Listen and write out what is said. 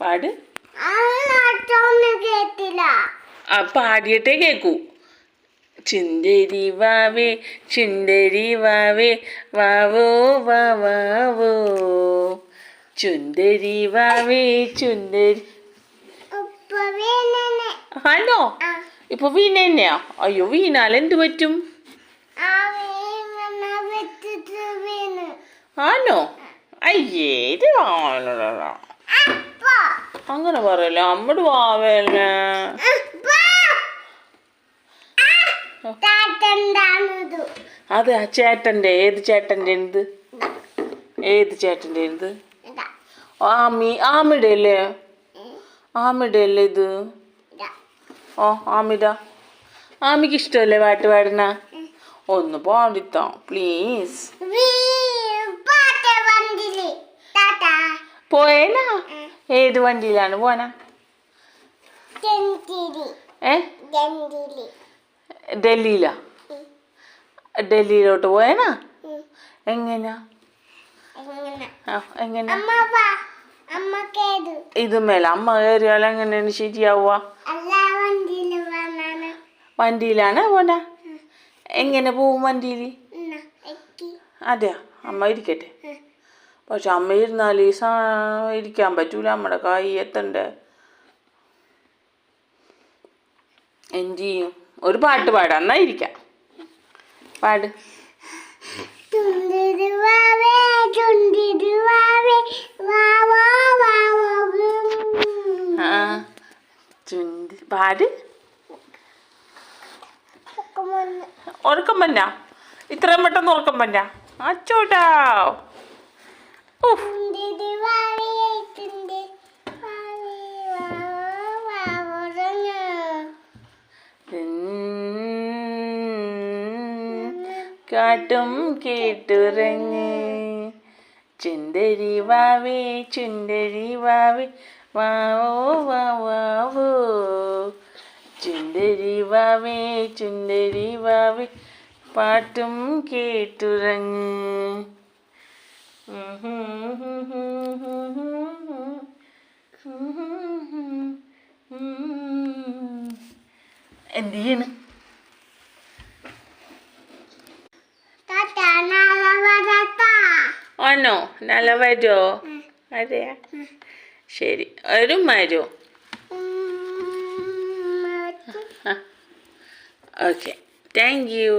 പാട്. പാടിയിട്ടേ കേക്കൂ. ചുന്ദരി വാവേ ചുന്ദരി വാവേ വാവോ വാവോ ചുന്ദരി വാവേ ചുന്ദരി. ആണോ? ഇപ്പൊ വീണ തന്നെയാ? അയ്യോ, വീണാൽ എന്ത് പറ്റും? ആണോ? അയ്യേ, ഇത് അങ്ങനെ പറയല്ല, അമ്മട് വാവല്ലേ. അതെ, ആ ചേട്ടൻ്റെ. ഏത് ചേട്ടൻ്റെ? എന്ത് ഏത് ചേട്ടൻ്റെ? എന്ത് ആമിയുടെ അല്ലേ? ആമിയുടെ അല്ലേ ഇത്? ഓ, ആമിതാ. ആമിക്ക് ഇഷ്ടമല്ലേ പാട്ട് പാടുന്ന? ഒന്ന് പാടിത്താ പ്ലീസ്. പോയേനാ? ഏത് വണ്ടിയിലാണ് പോനാ? ഡൽഹിയിലാ? ഡൽഹിയിലോട്ട് പോയേനാ? എങ്ങനാ? എങ്ങനെ? ഇത് മേല അമ്മ കയറിയാൽ എങ്ങനെയാണ് ശരിയാവുക? വണ്ടിയിലാണ് പോനാ? എങ്ങനെ പോവും വണ്ടിയിൽ? അതെയാ, അമ്മ ഇരിക്കട്ടെ. പക്ഷെ അമ്മ ഇരുന്നാൽ ഇരിക്കാൻ പറ്റൂല, നമ്മുടെ കൈ എത്തണ്ടേ. എന്ത് ചെയ്യും? ഒരു പാട്ട് പാടാം, എന്നാ ഇരിക്കാം. പാട്. പാട്. ഉറക്കം പറ്റാ? ഇത്രയും പെട്ടെന്ന് ഉറക്കം പറ്റാ? അച്ചോട്ടാ. കാട്ടും കേട്ടുറങ്ങ് ചുന്ദരി വാവേ ചുന്ദരി വാവേ വാവോ വാവോ ചുന്ദരി വാവേ ചുന്ദരി വാവേ പാട്ടും കേട്ടുറങ്ങ്. എന്ത് ചെയ്യണ്? ആണോ? നല്ല വരുമോ? അതെയാ, ശരി. ഒരു മരോ? Okay, thank you.